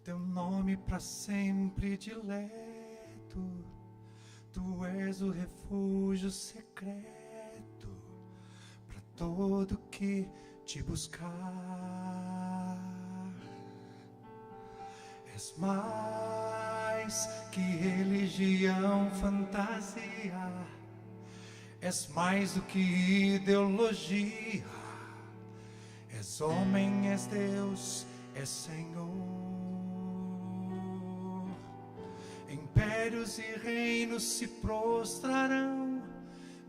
teu nome para sempre dileto. Tu és o refúgio secreto para todo que te buscar. És mais que religião, fantasia. És mais do que ideologia. És homem, és Deus, és Senhor. Impérios e reinos se prostrarão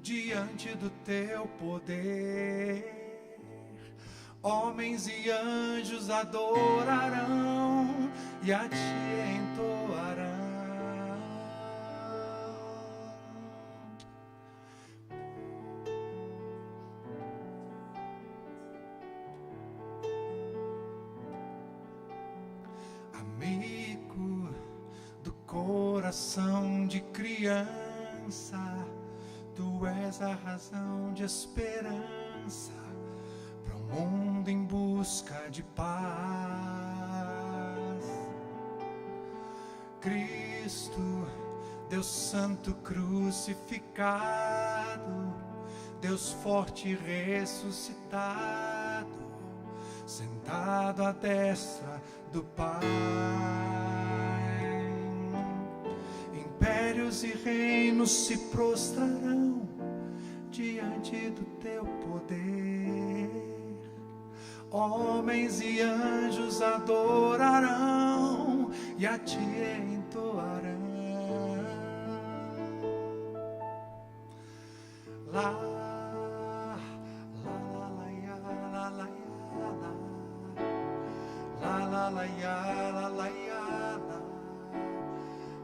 diante do teu poder. Homens e anjos adorarão e a ti entoarão. Amigo do coração de criança, tu és a razão de esperança para um mundo em busca de paz. Cristo, Deus Santo crucificado, Deus forte ressuscitado, sentado à destra do Pai. Impérios e reinos se prostrarão diante do teu poder. Homens e anjos adorarão e a ti entoarão. Lá, lá, lá, ya, lá, lá, ya, lá. La la la ya, la la ya,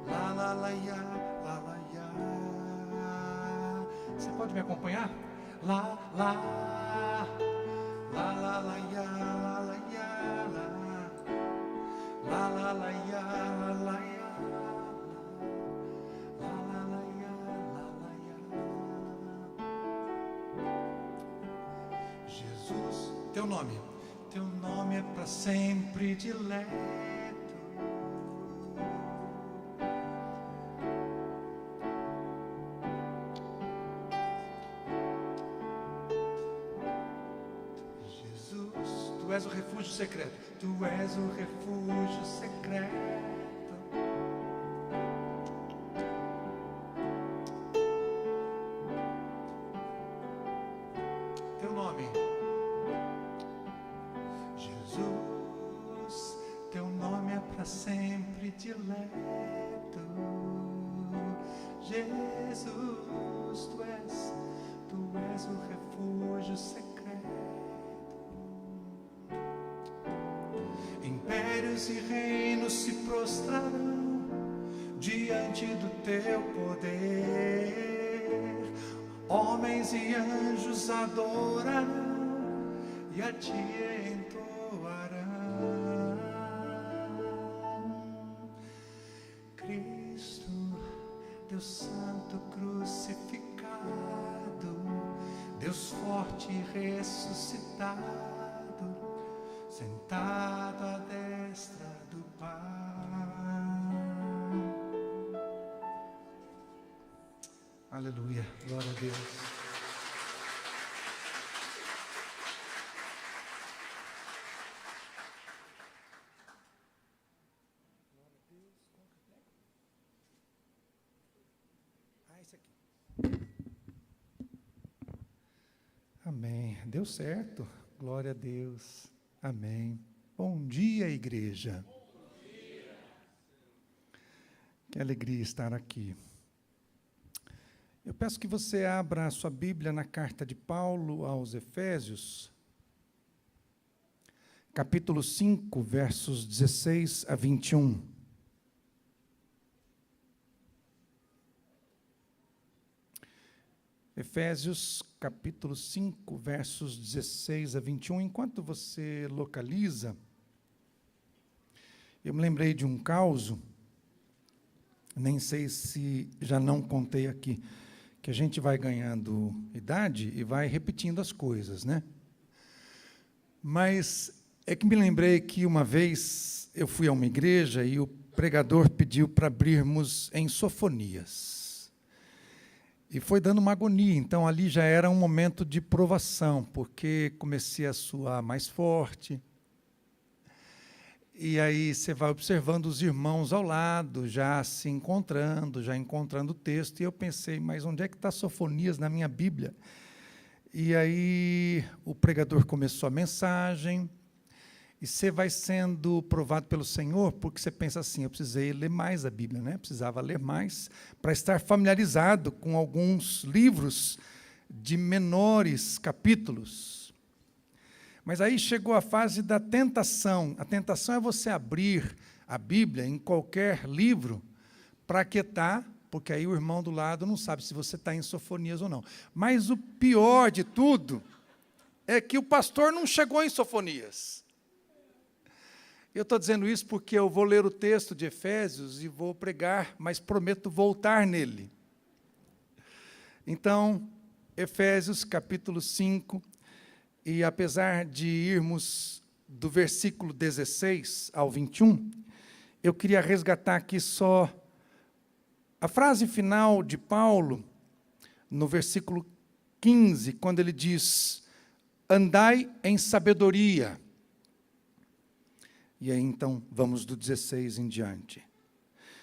la la la ya, la la ya. Você pode me acompanhar? La la la la la ya, la la ya, la la la ya, la la ya, la la la ya, la la ya. Jesus, teu nome. Teu nome é para sempre dileto. Jesus, tu és o refúgio secreto. Tu és o refúgio secreto. Teu nome. Teu nome é para sempre dileto. Jesus, tu és o refúgio secreto. Impérios e reinos se prostrarão diante do teu poder. Homens e anjos adorarão e a ti entoarão. Cristo, Deus Santo crucificado, Deus forte ressuscitado, sentado à destra do Pai. Aleluia, glória a Deus. Amém. Deu certo. Glória a Deus. Amém. Bom dia, igreja. Bom dia. Que alegria estar aqui. Eu peço que você abra a sua Bíblia na carta de Paulo aos Efésios, capítulo 5, versos 16 a 21. Efésios, capítulo 5, versos 16 a 21. Enquanto você localiza, eu me lembrei de um causo, nem sei se já não contei aqui, que a gente vai ganhando idade e vai repetindo as coisas, né? Mas é que me lembrei que uma vez eu fui a uma igreja e o pregador pediu para abrirmos em Sofonias. E foi dando uma agonia, então ali já era um momento de provação, porque comecei a suar mais forte. E aí você vai observando os irmãos ao lado, já se encontrando, já encontrando o texto, e eu pensei, mas onde é que está Sofonias na minha Bíblia? E aí o pregador começou a mensagem, e você vai sendo provado pelo Senhor, porque você pensa assim, eu precisei ler mais a Bíblia, né? Precisava ler mais, para estar familiarizado com alguns livros de menores capítulos. Mas aí chegou a fase da tentação. A tentação é você abrir a Bíblia em qualquer livro para aquietar, porque aí o irmão do lado não sabe se você está em Sofonias ou não. Mas o pior de tudo é que o pastor não chegou em Sofonias. Eu estou dizendo isso porque eu vou ler o texto de Efésios e vou pregar, mas prometo voltar nele. Então, Efésios capítulo 5, e apesar de irmos do versículo 16 ao 21, eu queria resgatar aqui só a frase final de Paulo, no versículo 15, quando ele diz, andai em sabedoria. E aí, então, vamos do 16 em diante.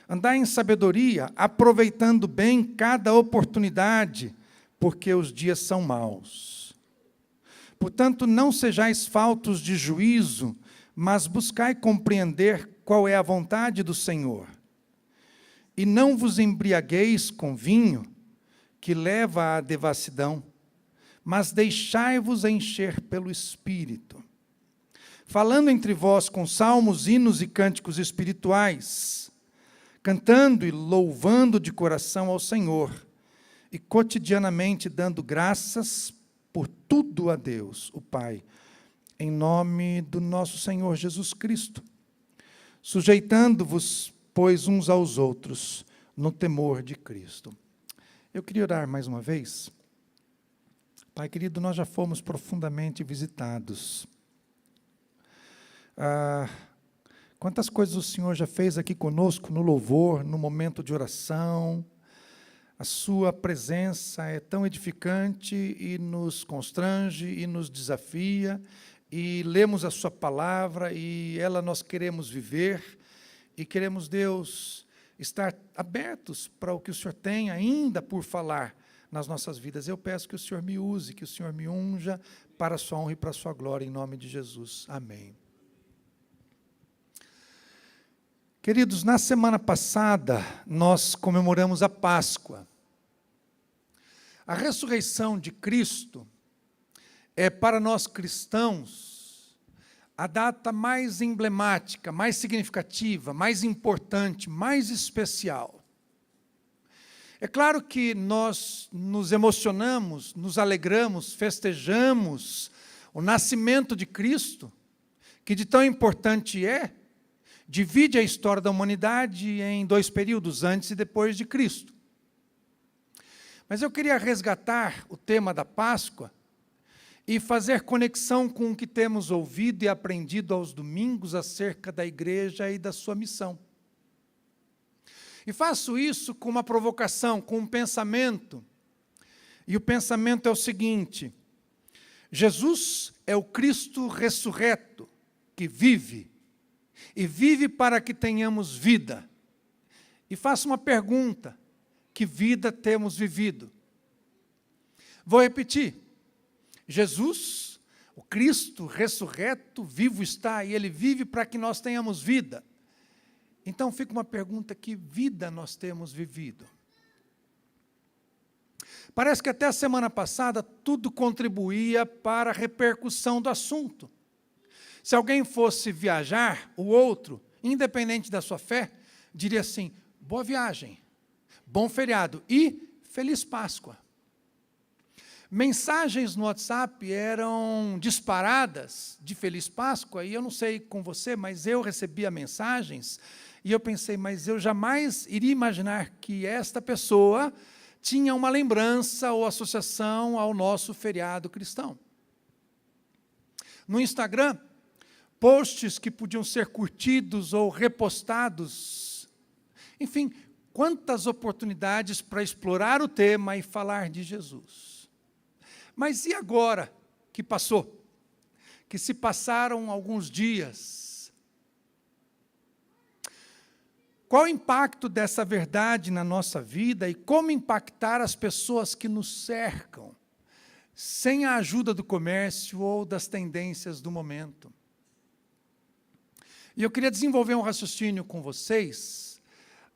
Andai em sabedoria, aproveitando bem cada oportunidade, porque os dias são maus. Portanto, não sejais faltos de juízo, mas buscai compreender qual é a vontade do Senhor. E não vos embriagueis com vinho, que leva à devassidão, mas deixai-vos encher pelo Espírito, falando entre vós com salmos, hinos e cânticos espirituais, cantando e louvando de coração ao Senhor, e cotidianamente dando graças por tudo a Deus, o Pai, em nome do nosso Senhor Jesus Cristo, sujeitando-vos, pois, uns aos outros, no temor de Cristo. Eu queria orar mais uma vez. Pai querido, nós já fomos profundamente visitados. Quantas coisas o Senhor já fez aqui conosco no louvor, no momento de oração. A sua presença é tão edificante e nos constrange e nos desafia, e lemos a sua palavra e ela nós queremos viver, e queremos, Deus, estar abertos para o que o Senhor tem ainda por falar nas nossas vidas. Eu peço que o Senhor me use, que o Senhor me unja para a sua honra e para a sua glória, em nome de Jesus. Amém. Queridos, na semana passada, nós comemoramos a Páscoa. A ressurreição de Cristo é, para nós cristãos, a data mais emblemática, mais significativa, mais importante, mais especial. É claro que nós nos emocionamos, nos alegramos, festejamos o nascimento de Cristo, que de tão importante é, divide a história da humanidade em dois períodos, antes e depois de Cristo. Mas eu queria resgatar o tema da Páscoa e fazer conexão com o que temos ouvido e aprendido aos domingos acerca da igreja e da sua missão. E faço isso com uma provocação, com um pensamento. E o pensamento é o seguinte: Jesus é o Cristo ressurreto que vive, e vive para que tenhamos vida. E faço uma pergunta: que vida temos vivido? Vou repetir. Jesus, o Cristo ressurreto, vivo está, e Ele vive para que nós tenhamos vida. Então fica uma pergunta: que vida nós temos vivido? Parece que até a semana passada tudo contribuía para a repercussão do assunto. Se alguém fosse viajar, o outro, independente da sua fé, diria assim: boa viagem, bom feriado e feliz Páscoa. Mensagens no WhatsApp eram disparadas de Feliz Páscoa, e eu não sei com você, mas eu recebia mensagens, e eu pensei, mas eu jamais iria imaginar que esta pessoa tinha uma lembrança ou associação ao nosso feriado cristão. No Instagram, o posts que podiam ser curtidos ou repostados. Enfim, quantas oportunidades para explorar o tema e falar de Jesus. Mas e agora que passou? Que se passaram alguns dias. Qual o impacto dessa verdade na nossa vida e como impactar as pessoas que nos cercam, sem a ajuda do comércio ou das tendências do momento? E eu queria desenvolver um raciocínio com vocês,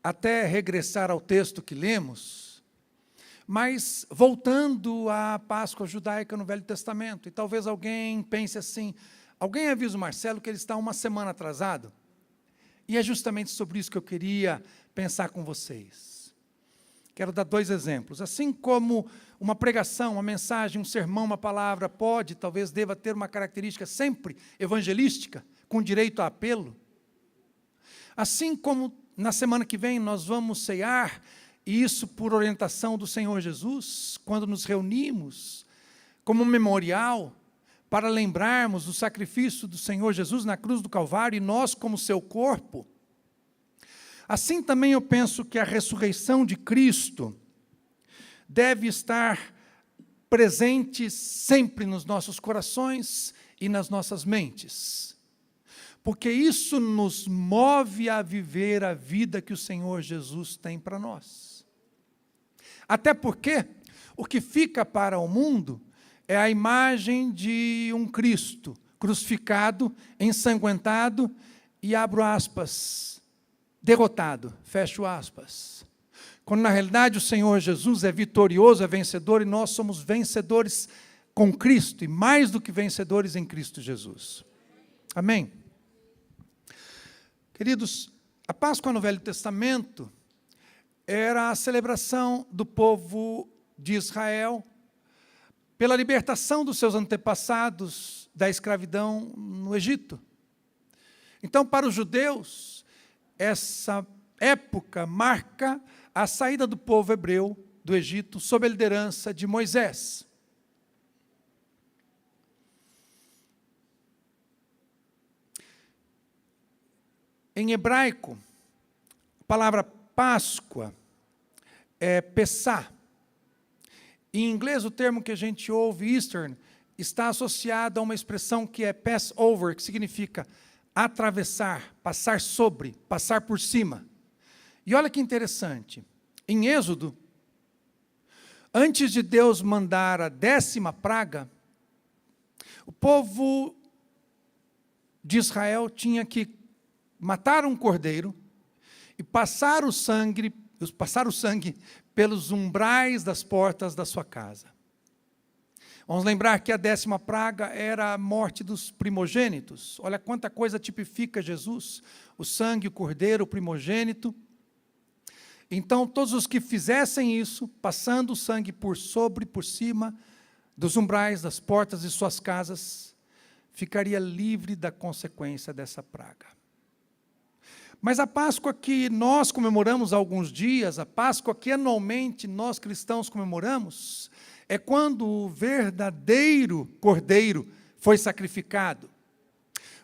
até regressar ao texto que lemos, mas voltando à Páscoa judaica no Velho Testamento. E talvez alguém pense assim, alguém avisa o Marcelo que ele está uma semana atrasado? E é justamente sobre isso que eu queria pensar com vocês. Quero dar 2 exemplos. Assim como uma pregação, uma mensagem, um sermão, uma palavra pode, talvez deva ter uma característica sempre evangelística, com direito a apelo. Assim como na semana que vem nós vamos cear, e isso por orientação do Senhor Jesus, quando nos reunimos como um memorial, para lembrarmos do sacrifício do Senhor Jesus na cruz do Calvário, e nós como seu corpo. Assim também eu penso que a ressurreição de Cristo deve estar presente sempre nos nossos corações e nas nossas mentes. Porque isso nos move a viver a vida que o Senhor Jesus tem para nós. Até porque o que fica para o mundo é a imagem de um Cristo crucificado, ensanguentado e, abro aspas, derrotado, fecho aspas. Quando na realidade o Senhor Jesus é vitorioso, é vencedor, e nós somos vencedores com Cristo, e mais do que vencedores em Cristo Jesus. Amém? Queridos, a Páscoa no Velho Testamento era a celebração do povo de Israel pela libertação dos seus antepassados da escravidão no Egito. Então, para os judeus, essa época marca a saída do povo hebreu do Egito sob a liderança de Moisés. Em hebraico, a palavra Páscoa é Pessah. Em inglês, o termo que a gente ouve, Eastern, está associado a uma expressão que é Passover, que significa atravessar, passar sobre, passar por cima. E olha que interessante, em Êxodo, antes de Deus mandar a 10ª praga, o povo de Israel tinha que matar um cordeiro e passar o sangue pelos umbrais das portas da sua casa. Vamos lembrar que a 10ª praga era a morte dos primogênitos. Olha quanta coisa tipifica Jesus, o sangue, o cordeiro, o primogênito. Então, todos os que fizessem isso, passando o sangue por sobre, por cima dos umbrais das portas de suas casas, ficaria livre da consequência dessa praga. Mas a Páscoa que nós comemoramos há alguns dias, a Páscoa que anualmente nós cristãos comemoramos, é quando o verdadeiro cordeiro foi sacrificado.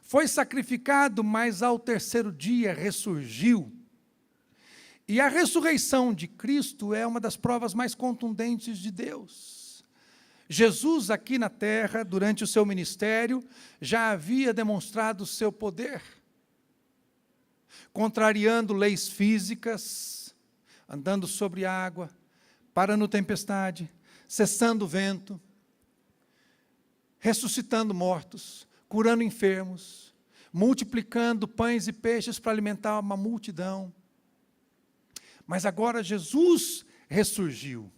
Foi sacrificado, mas ao 3º dia ressurgiu. E a ressurreição de Cristo é uma das provas mais contundentes de Deus. Jesus aqui na terra, durante o seu ministério, já havia demonstrado o seu poder, contrariando leis físicas, andando sobre água, parando tempestade, cessando o vento, ressuscitando mortos, curando enfermos, multiplicando pães e peixes para alimentar uma multidão. Mas agora Jesus ressurgiu.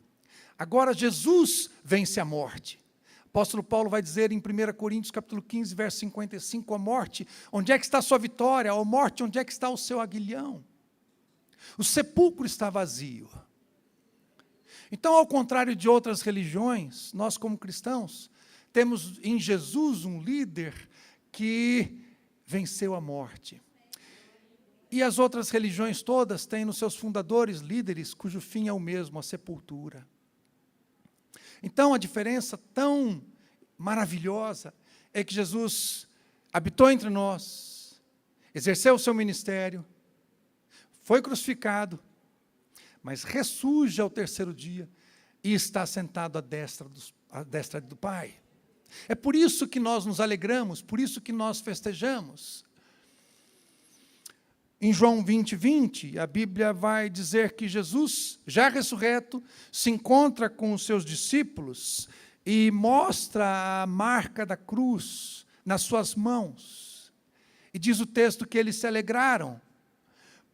Agora Jesus vence a morte. O apóstolo Paulo vai dizer em 1 Coríntios capítulo 15, verso 55, a morte, onde é que está a sua vitória? A morte, onde é que está o seu aguilhão? O sepulcro está vazio. Então, ao contrário de outras religiões, nós como cristãos, temos em Jesus um líder que venceu a morte. E as outras religiões todas têm nos seus fundadores líderes cujo fim é o mesmo, a sepultura. Então, a diferença tão maravilhosa é que Jesus habitou entre nós, exerceu o seu ministério, foi crucificado, mas ressurge ao terceiro dia e está sentado à destra do Pai. É por isso que nós nos alegramos, por isso que nós festejamos. Em João 20:20, a Bíblia vai dizer que Jesus, já ressurreto, se encontra com os seus discípulos e mostra a marca da cruz nas suas mãos. E diz o texto que eles se alegraram,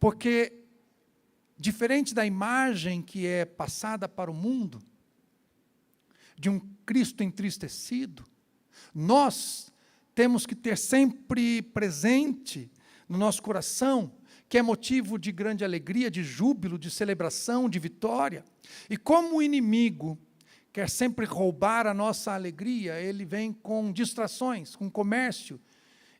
porque, diferente da imagem que é passada para o mundo, de um Cristo entristecido, nós temos que ter sempre presente no nosso coração, que é motivo de grande alegria, de júbilo, de celebração, de vitória. E como o inimigo quer sempre roubar a nossa alegria, ele vem com distrações, com comércio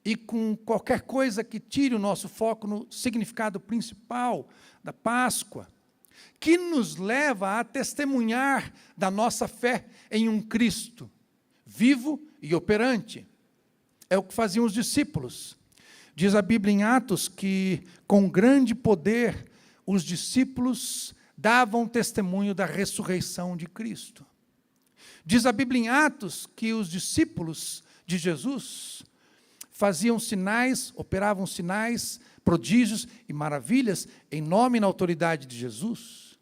e com qualquer coisa que tire o nosso foco no significado principal da Páscoa, que nos leva a testemunhar da nossa fé em um Cristo vivo e operante. É o que faziam os discípulos. Diz a Bíblia em Atos que, com grande poder, os discípulos davam testemunho da ressurreição de Cristo. Diz a Bíblia em Atos que os discípulos de Jesus faziam sinais, operavam sinais, prodígios e maravilhas em nome e na autoridade de Jesus.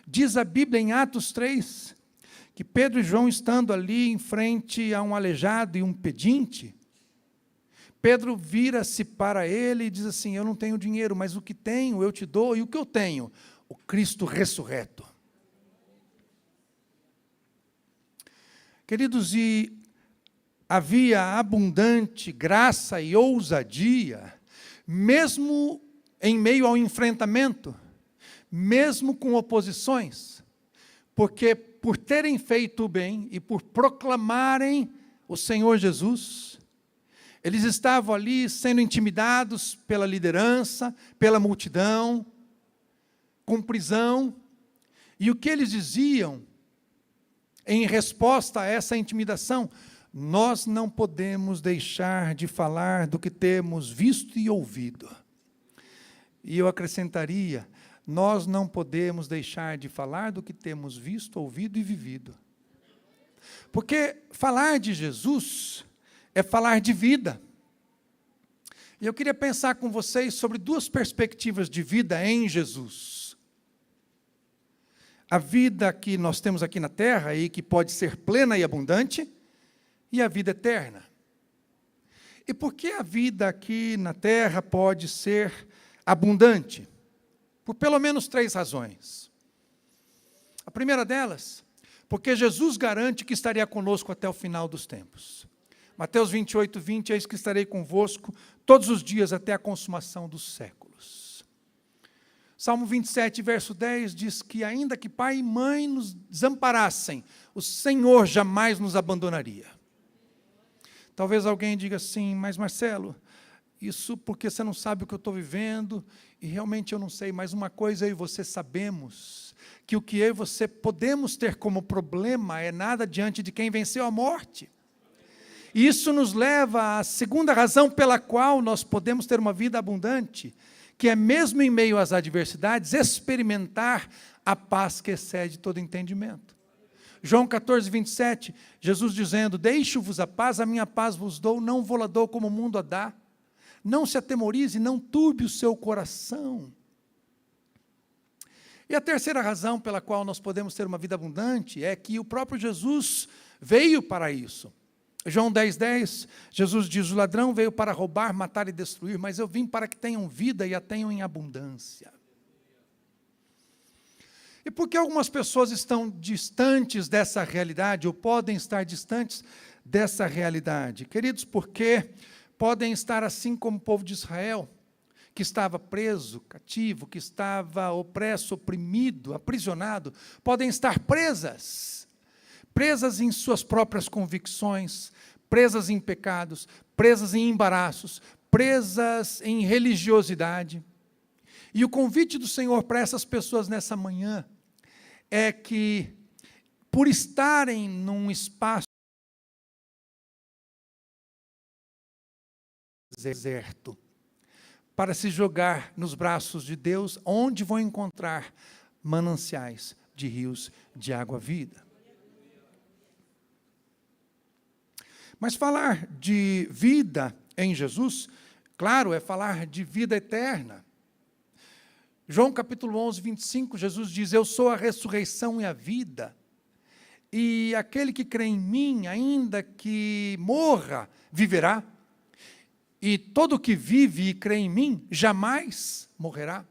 Diz a Bíblia em Atos 3, que Pedro e João, estando ali em frente a um aleijado e um pedinte, Pedro vira-se para ele e diz assim: eu não tenho dinheiro, mas o que tenho eu te dou, e o que eu tenho? O Cristo ressurreto. Queridos, e havia abundante graça e ousadia, mesmo em meio ao enfrentamento, mesmo com oposições, porque por terem feito o bem e por proclamarem o Senhor Jesus, eles estavam ali sendo intimidados pela liderança, pela multidão, com prisão, e o que eles diziam em resposta a essa intimidação? Nós não podemos deixar de falar do que temos visto e ouvido. E eu acrescentaria, nós não podemos deixar de falar do que temos visto, ouvido e vivido. Porque falar de Jesus é falar de vida. E eu queria pensar com vocês sobre duas perspectivas de vida em Jesus. A vida que nós temos aqui na terra e que pode ser plena e abundante, e a vida eterna. E por que a vida aqui na terra pode ser abundante? Por pelo menos 3 razões. A primeira delas, porque Jesus garante que estaria conosco até o final dos tempos. Mateus 28:20, eis que estarei convosco todos os dias até a consumação dos séculos. Salmo 27, verso 10, diz que ainda que pai e mãe nos desamparassem, o Senhor jamais nos abandonaria. Talvez alguém diga assim: mas Marcelo, isso porque você não sabe o que eu estou vivendo, e realmente eu não sei, mas uma coisa eu e você sabemos, que o que eu e você podemos ter como problema é nada diante de quem venceu a morte. E isso nos leva à segunda razão pela qual nós podemos ter uma vida abundante, que é mesmo em meio às adversidades, experimentar a paz que excede todo entendimento. João 14:27, Jesus dizendo: deixo-vos a minha paz vos dou, não vou-la dou como o mundo a dá. Não se atemorize, não turbe o seu coração. E a terceira razão pela qual nós podemos ter uma vida abundante é que o próprio Jesus veio para isso. João 10:10, Jesus diz: o ladrão veio para roubar, matar e destruir, mas eu vim para que tenham vida e a tenham em abundância. E por que algumas pessoas estão distantes dessa realidade, ou podem estar distantes dessa realidade? Queridos, porque podem estar assim como o povo de Israel, que estava preso, cativo, que estava opresso, oprimido, aprisionado, podem estar presas em suas próprias convicções, presas em pecados, presas em embaraços, presas em religiosidade. E o convite do Senhor para essas pessoas nessa manhã é que, por estarem num espaço deserto para se jogar nos braços de Deus, onde vão encontrar mananciais de rios de água-vida. Mas falar de vida em Jesus, claro, é falar de vida eterna. João capítulo 11, 25, Jesus diz: eu sou a ressurreição e a vida, e aquele que crê em mim, ainda que morra, viverá, e todo que vive e crê em mim, jamais morrerá.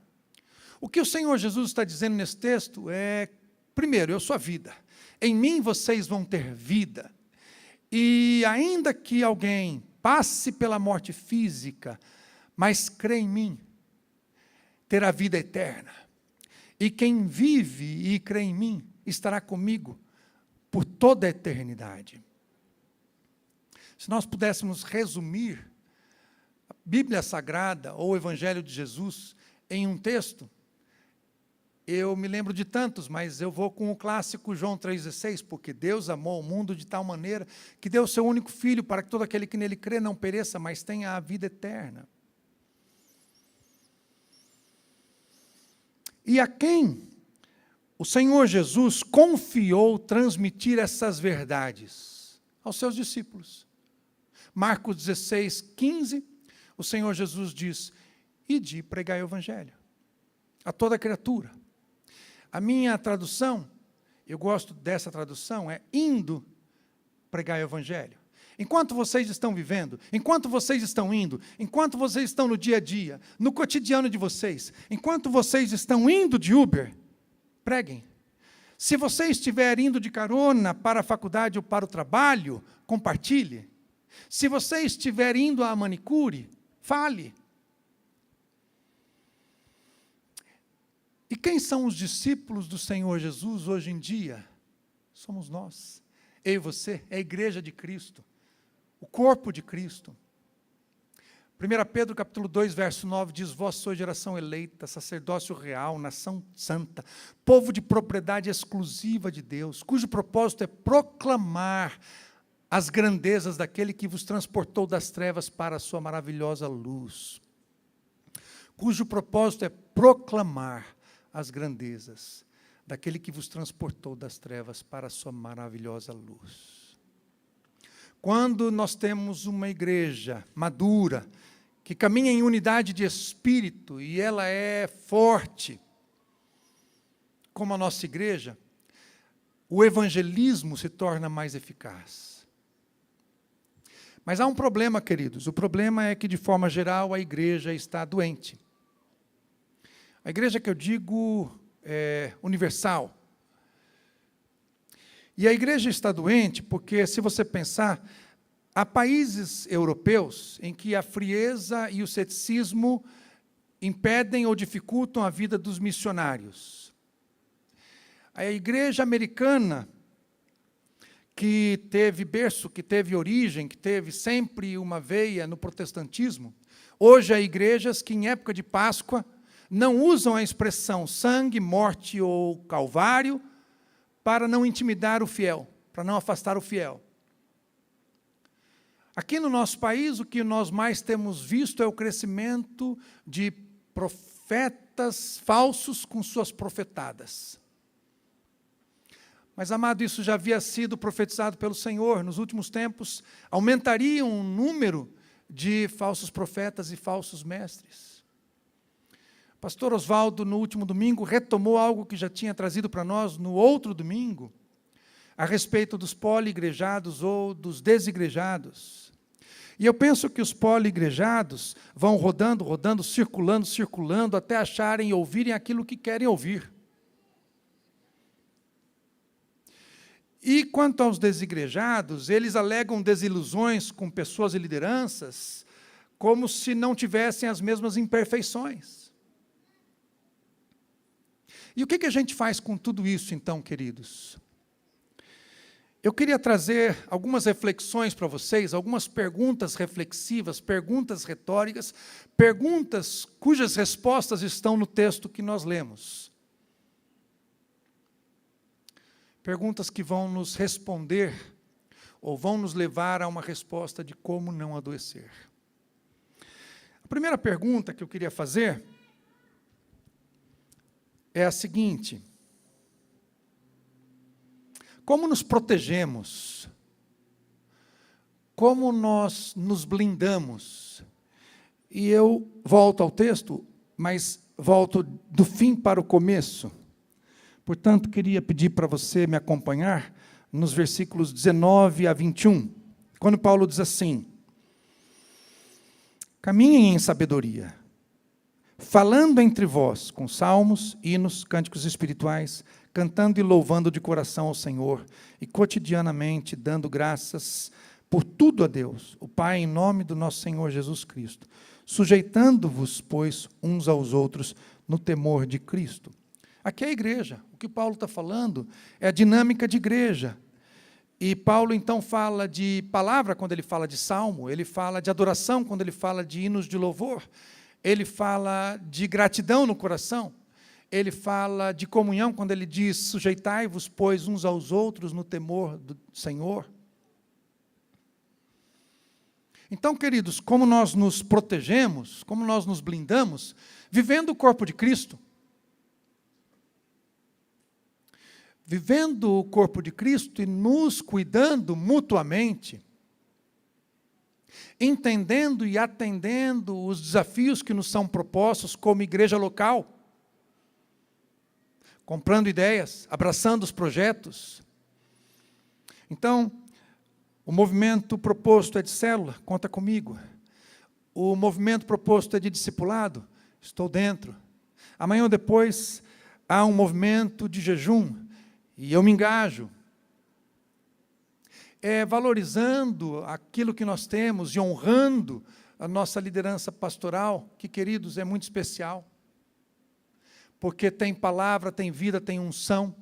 O que o Senhor Jesus está dizendo nesse texto é, primeiro, eu sou a vida, em mim vocês vão ter vida, e ainda que alguém passe pela morte física, mas crê em mim, terá vida eterna. E quem vive e crê em mim, estará comigo por toda a eternidade. Se nós pudéssemos resumir a Bíblia Sagrada ou o Evangelho de Jesus em um texto, eu me lembro de tantos, mas eu vou com o clássico João 3,16, porque Deus amou o mundo de tal maneira que deu o seu único Filho para que todo aquele que nele crê não pereça, mas tenha a vida eterna. E a quem o Senhor Jesus confiou transmitir essas verdades? Aos seus discípulos. Marcos 16, 15, o Senhor Jesus diz: ide e pregai o Evangelho a toda criatura. A minha tradução, eu gosto dessa tradução, é indo pregai o Evangelho. Enquanto vocês estão vivendo, enquanto vocês estão indo, enquanto vocês estão no dia a dia, no cotidiano de vocês, enquanto vocês estão indo de Uber, preguem. Se você estiver indo de carona para a faculdade ou para o trabalho, compartilhe. Se você estiver indo à manicure, fale. E quem são os discípulos do Senhor Jesus hoje em dia? Somos nós. Eu e você, é a igreja de Cristo. O corpo de Cristo. 1 Pedro capítulo 2, verso 9, diz: vós sois geração eleita, sacerdócio real, nação santa, povo de propriedade exclusiva de Deus, cujo propósito é proclamar as grandezas daquele que vos transportou das trevas para a sua maravilhosa luz. Cujo propósito é proclamar as grandezas daquele que vos transportou das trevas para a sua maravilhosa luz. Quando nós temos uma igreja madura, que caminha em unidade de espírito, e ela é forte, como a nossa igreja, o evangelismo se torna mais eficaz. Mas há um problema, queridos. O problema é que, de forma geral, a igreja está doente. A igreja que eu digo é universal. E a igreja está doente porque, se você pensar, há países europeus em que a frieza e o ceticismo impedem ou dificultam a vida dos missionários. A igreja americana, que teve berço, que teve origem, que teve sempre uma veia no protestantismo, hoje há igrejas que, em época de Páscoa, não usam a expressão sangue, morte ou calvário para não intimidar o fiel, para não afastar o fiel. Aqui no nosso país, o que nós mais temos visto é o crescimento de profetas falsos com suas profetadas. Mas, amado, isso já havia sido profetizado pelo Senhor. Nos últimos tempos, aumentaria o número de falsos profetas e falsos mestres. Pastor Oswaldo, no último domingo, retomou algo que já tinha trazido para nós no outro domingo, a respeito dos poliigrejados ou dos desigrejados. E eu penso que os poliigrejados vão rodando, rodando, circulando, circulando, até acharem e ouvirem aquilo que querem ouvir. E quanto aos desigrejados, eles alegam desilusões com pessoas e lideranças, como se não tivessem as mesmas imperfeições. E o que a gente faz com tudo isso, então, queridos? Eu queria trazer algumas reflexões para vocês, algumas perguntas reflexivas, perguntas retóricas, perguntas cujas respostas estão no texto que nós lemos. Perguntas que vão nos responder, ou vão nos levar a uma resposta de como não adoecer. primeira pergunta que eu queria fazer é a seguinte: como nos protegemos? Como nós nos blindamos? E eu volto ao texto, mas volto do fim para o começo. Portanto, queria pedir para você me acompanhar nos versículos 19 a 21, quando Paulo diz assim: caminhem em sabedoria, falando entre vós com salmos, hinos, cânticos espirituais, cantando e louvando de coração ao Senhor, e cotidianamente dando graças por tudo a Deus, o Pai, em nome do nosso Senhor Jesus Cristo, sujeitando-vos, pois, uns aos outros no temor de Cristo. Aqui é a igreja. O que Paulo está falando é a dinâmica de igreja. E Paulo, então, fala de palavra quando ele fala de salmo, ele fala de adoração quando ele fala de hinos de louvor, ele fala de gratidão no coração, ele fala de comunhão quando ele diz: sujeitai-vos, pois, uns aos outros no temor do Senhor. Então, queridos, como nós nos protegemos, como nós nos blindamos, vivendo o corpo de Cristo. Vivendo o corpo de Cristo e nos cuidando mutuamente, entendendo e atendendo os desafios que nos são propostos como igreja local, comprando ideias, abraçando os projetos. Então, o movimento proposto é de célula, conta comigo. O movimento proposto é de discipulado, estou dentro. Amanhã ou depois há um movimento de jejum, e eu me engajo. Valorizando aquilo que nós temos e honrando a nossa liderança pastoral, que, queridos, é muito especial. Porque tem palavra, tem vida, tem unção.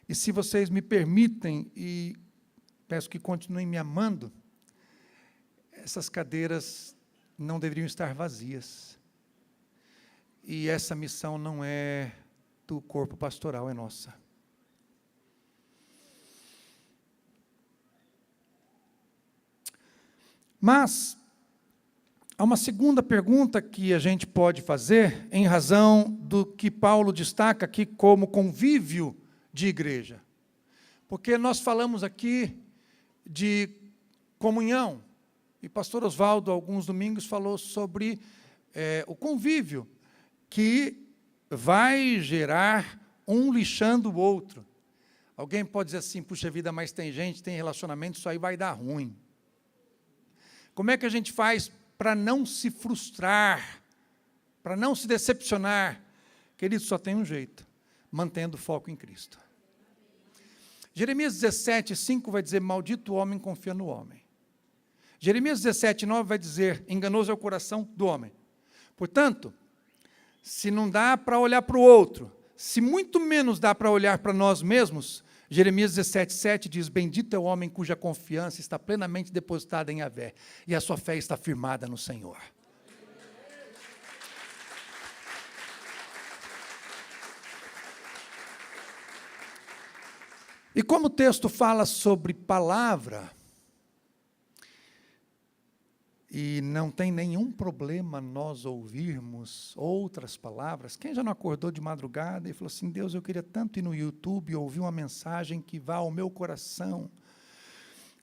E se vocês me permitem, e peço que continuem me amando, essas cadeiras não deveriam estar vazias. E essa missão não é do corpo pastoral, é nossa. Mas há uma segunda pergunta que a gente pode fazer em razão do que Paulo destaca aqui como convívio de igreja. Porque nós falamos aqui de comunhão, e pastor Oswaldo, alguns domingos, falou sobre o convívio, que vai gerar um lixando o outro. Alguém pode dizer assim: puxa vida, mas tem gente, tem relacionamento, isso aí vai dar ruim. Como é que a gente faz para não se frustrar, para não se decepcionar? Querido, só tem um jeito: mantendo o foco em Cristo. Jeremias 17:5 vai dizer: maldito o homem confia no homem. Jeremias 17:9 vai dizer: enganoso é o coração do homem. Portanto, se não dá para olhar para o outro, se muito menos dá para olhar para nós mesmos, Jeremias 17:7 diz: bendito é o homem cuja confiança está plenamente depositada em Yahvé, e a sua fé está firmada no Senhor. E como o texto fala sobre palavra, e não tem nenhum problema nós ouvirmos outras palavras. Quem já não acordou de madrugada e falou assim: Deus, eu queria tanto ir no YouTube e ouvir uma mensagem que vá ao meu coração.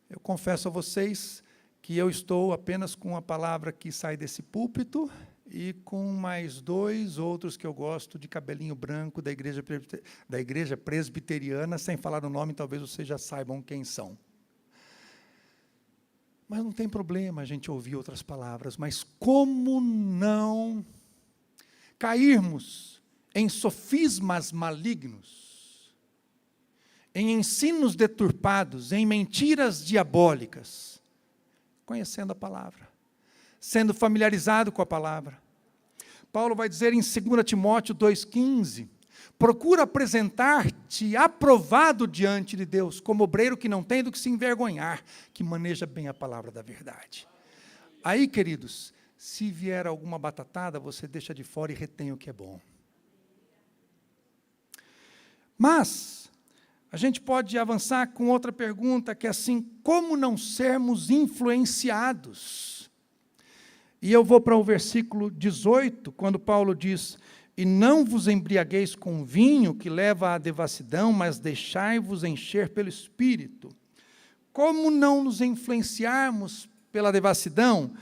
Eu confesso a vocês que eu estou apenas com a palavra que sai desse púlpito e com mais 2 outros que eu gosto, de cabelinho branco, da igreja presbiteriana, sem falar o nome, talvez vocês já saibam quem são. Mas não tem problema a gente ouvir outras palavras, mas como não cairmos em sofismas malignos, em ensinos deturpados, em mentiras diabólicas, conhecendo a palavra, sendo familiarizado com a palavra. Paulo vai dizer em 2 Timóteo 2,15, procura apresentar-te aprovado diante de Deus, como obreiro que não tem do que se envergonhar, que maneja bem a palavra da verdade. Aí, queridos, se vier alguma batatada, você deixa de fora e retém o que é bom. Mas a gente pode avançar com outra pergunta, que é assim: como não sermos influenciados? E eu vou para o versículo 18, quando Paulo diz: e não vos embriagueis com vinho que leva à devassidão, mas deixai-vos encher pelo Espírito. Como não nos influenciarmos pela devassidão,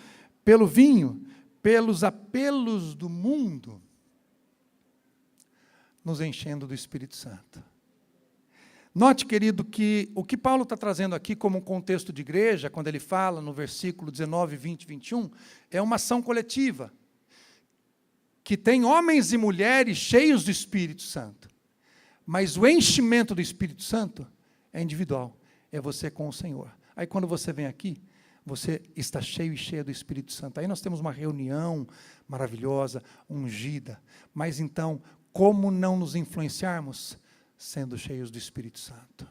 pelo vinho, pelos apelos do mundo, nos enchendo do Espírito Santo? Note, querido, que o que Paulo está trazendo aqui como um contexto de igreja, quando ele fala no versículo 19, 20 e 21, é uma ação coletiva, que tem homens e mulheres cheios do Espírito Santo. Mas o enchimento do Espírito Santo é individual, é você com o Senhor. Aí quando você vem aqui, você está cheio e cheia do Espírito Santo. Aí nós temos uma reunião maravilhosa, ungida. Mas então, como não nos influenciarmos? Sendo cheios do Espírito Santo.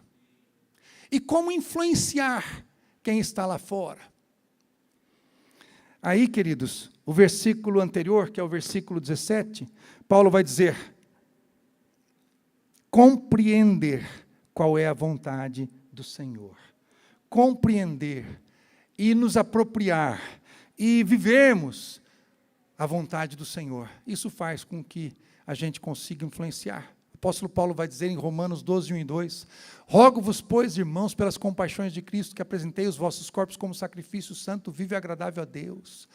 E como influenciar quem está lá fora? Aí, queridos, o versículo anterior, que é o versículo 17, Paulo vai dizer: compreender qual é a vontade do Senhor. Compreender e nos apropriar e vivermos a vontade do Senhor. Isso faz com que a gente consiga influenciar. O apóstolo Paulo vai dizer em Romanos 12, 1 e 2, rogo-vos, pois, irmãos, pelas compaixões de Cristo, que apresentei os vossos corpos como sacrifício santo, vivo e agradável a Deus,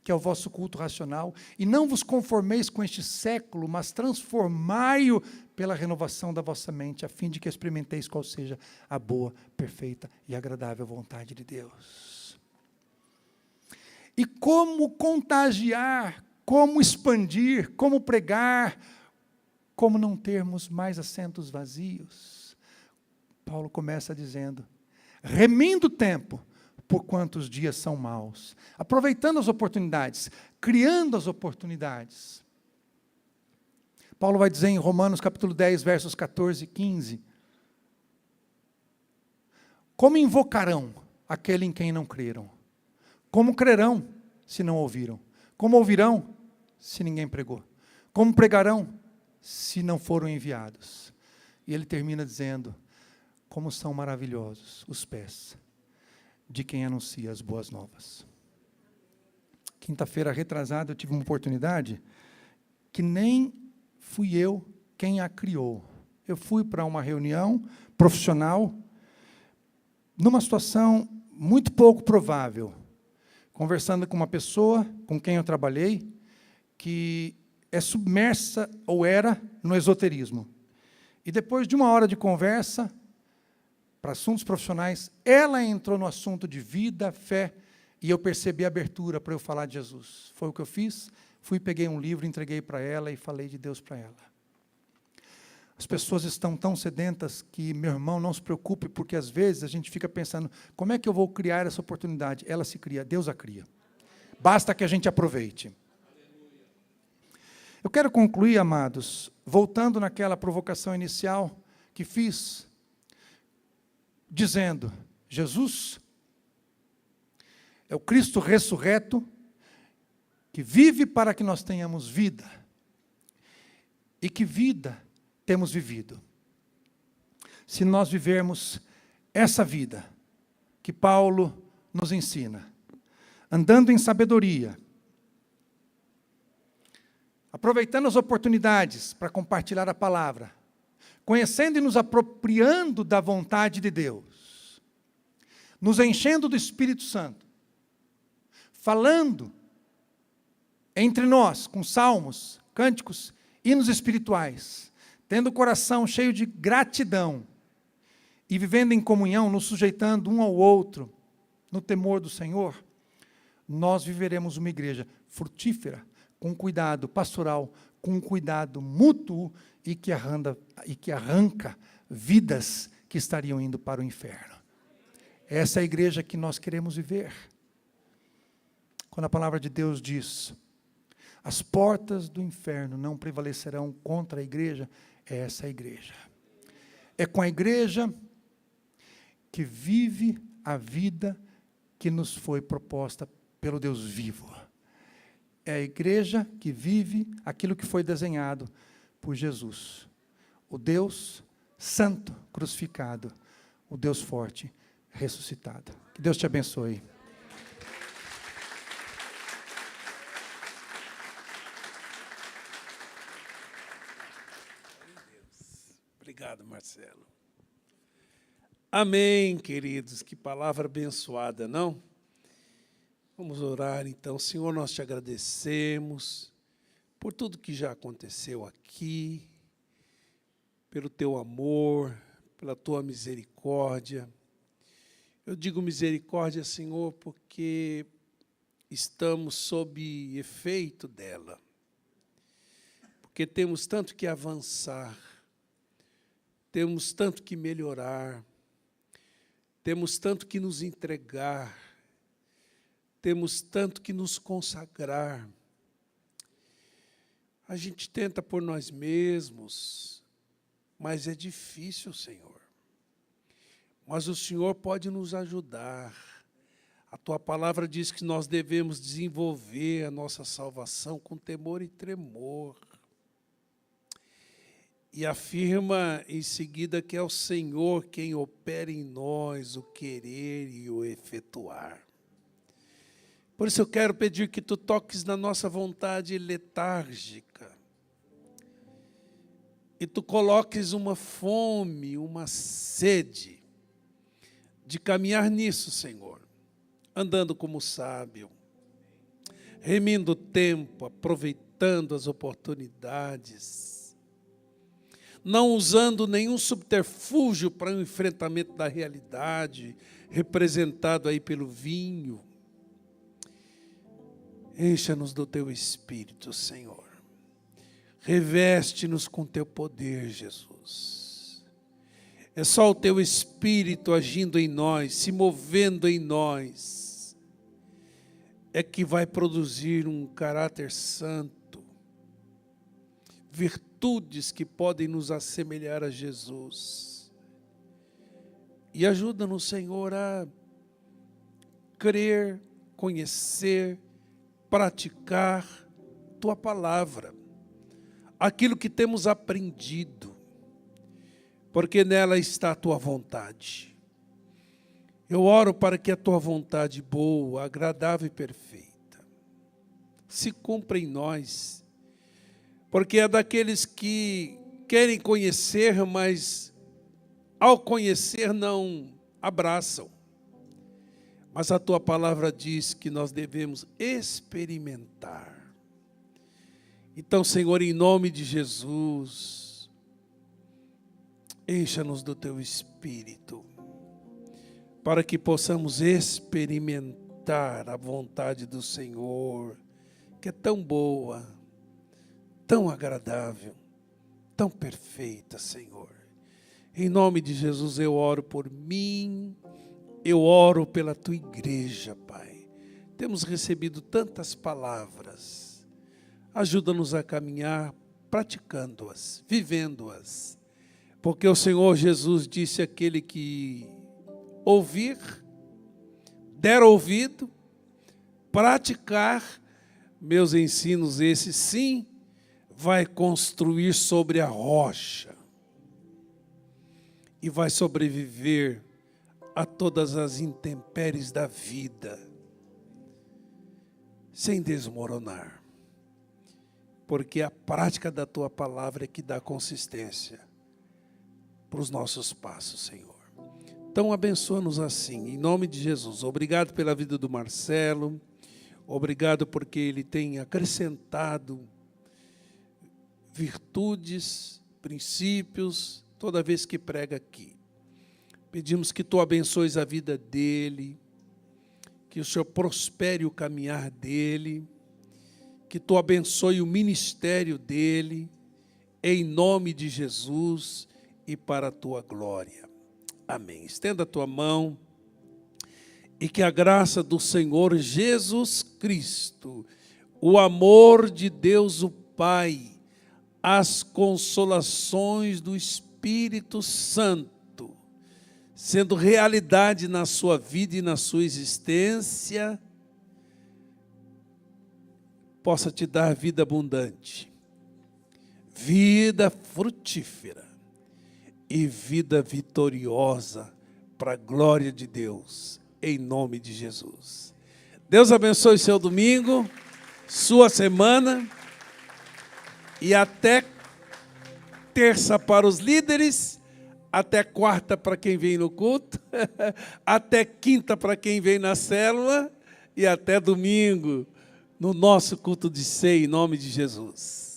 que é o vosso culto racional, e não vos conformeis com este século, mas transformai-o pela renovação da vossa mente, a fim de que experimenteis qual seja a boa, perfeita e agradável vontade de Deus. E como contagiar, como expandir, como pregar, como não termos mais assentos vazios? Paulo começa dizendo: remindo o tempo, porquanto os dias são maus, aproveitando as oportunidades, criando as oportunidades. Paulo vai dizer em Romanos capítulo 10, versos 14 e 15, como invocarão aquele em quem não creram? Como crerão, se não ouviram? Como ouvirão, se ninguém pregou? Como pregarão, se não foram enviados? E ele termina dizendo: como são maravilhosos os pés de quem anuncia as boas novas. Quinta-feira retrasada eu tive uma oportunidade que nem fui eu quem a criou. Eu fui para uma reunião profissional, numa situação muito pouco provável, conversando com uma pessoa com quem eu trabalhei, que é submersa, ou era, no esoterismo. E depois de uma hora de conversa, para assuntos profissionais, ela entrou no assunto de vida, fé, e eu percebi a abertura para eu falar de Jesus. Foi o que eu fiz, fui, peguei um livro, entreguei para ela e falei de Deus para ela. As pessoas estão tão sedentas que, meu irmão, não se preocupe, porque às vezes a gente fica pensando, como é que eu vou criar essa oportunidade? Ela se cria, Deus a cria. Basta que a gente aproveite. Eu quero concluir, amados, voltando naquela provocação inicial que fiz, dizendo: Jesus é o Cristo ressurreto, que vive para que nós tenhamos vida. E que vida temos vivido? Se nós vivermos essa vida que Paulo nos ensina, andando em sabedoria, aproveitando as oportunidades para compartilhar a palavra, conhecendo e nos apropriando da vontade de Deus, nos enchendo do Espírito Santo, falando entre nós com salmos, cânticos, hinos espirituais, tendo o coração cheio de gratidão e vivendo em comunhão, nos sujeitando um ao outro, no temor do Senhor, nós viveremos uma igreja frutífera, com cuidado pastoral, com cuidado mútuo e que arranca vidas que estariam indo para o inferno. Essa é a igreja que nós queremos viver. Quando a palavra de Deus diz: as portas do inferno não prevalecerão contra a igreja, é essa a igreja. É com a igreja que vive a vida que nos foi proposta pelo Deus vivo. É a igreja que vive aquilo que foi desenhado por Jesus, o Deus santo crucificado, o Deus forte ressuscitado. Que Deus te abençoe. Obrigado, Marcelo. Amém, queridos. Que palavra abençoada, não? Vamos orar, então. Senhor, nós te agradecemos por tudo que já aconteceu aqui, pelo teu amor, pela tua misericórdia. Eu digo misericórdia, Senhor, porque estamos sob efeito dela. Porque temos tanto que avançar, temos tanto que melhorar, temos tanto que nos entregar, temos tanto que nos consagrar. A gente tenta por nós mesmos, mas é difícil, Senhor. Mas o Senhor pode nos ajudar. A tua palavra diz que nós devemos desenvolver a nossa salvação com temor e tremor. E afirma em seguida que é o Senhor quem opera em nós o querer e o efetuar. Por isso eu quero pedir que tu toques na nossa vontade letárgica e tu coloques uma fome, uma sede de caminhar nisso, Senhor, andando como sábio, remindo o tempo, aproveitando as oportunidades, não usando nenhum subterfúgio para o enfrentamento da realidade, representado aí pelo vinho. Encha-nos do teu Espírito, Senhor. Reveste-nos com teu poder, Jesus. É só o teu Espírito agindo em nós, se movendo em nós, é que vai produzir um caráter santo, virtudes que podem nos assemelhar a Jesus. E ajuda-nos, Senhor, a crer, conhecer, praticar tua palavra, aquilo que temos aprendido, porque nela está a tua vontade. Eu oro para que a tua vontade boa, agradável e perfeita se cumpra em nós, porque é daqueles que querem conhecer, mas ao conhecer não abraçam. Mas a tua palavra diz que nós devemos experimentar. Então, Senhor, em nome de Jesus, encha-nos do teu Espírito, para que possamos experimentar a vontade do Senhor, que é tão boa, tão agradável, tão perfeita, Senhor. Em nome de Jesus eu oro por mim, eu oro pela tua igreja, Pai. Temos recebido tantas palavras. Ajuda-nos a caminhar praticando-as, vivendo-as. Porque o Senhor Jesus disse àquele que ouvir, der ouvido, praticar meus ensinos, esse sim, vai construir sobre a rocha e vai sobreviver a todas as intempéries da vida, sem desmoronar, porque a prática da tua palavra é que dá consistência para os nossos passos, Senhor. Então abençoa-nos assim, em nome de Jesus. Obrigado pela vida do Marcelo, obrigado porque ele tem acrescentado virtudes, princípios, toda vez que prega aqui. Pedimos que tu abençoes a vida dele, que o Senhor prospere o caminhar dele, que tu abençoe o ministério dele, em nome de Jesus e para a tua glória. Amém. Estenda a tua mão e que a graça do Senhor Jesus Cristo, o amor de Deus o Pai, as consolações do Espírito Santo, sendo realidade na sua vida e na sua existência, possa te dar vida abundante, vida frutífera e vida vitoriosa para a glória de Deus, em nome de Jesus. Deus abençoe seu domingo, sua semana e até terça para os líderes, até quarta para quem vem no culto, até quinta para quem vem na célula e até domingo no nosso culto de ceia, em nome de Jesus.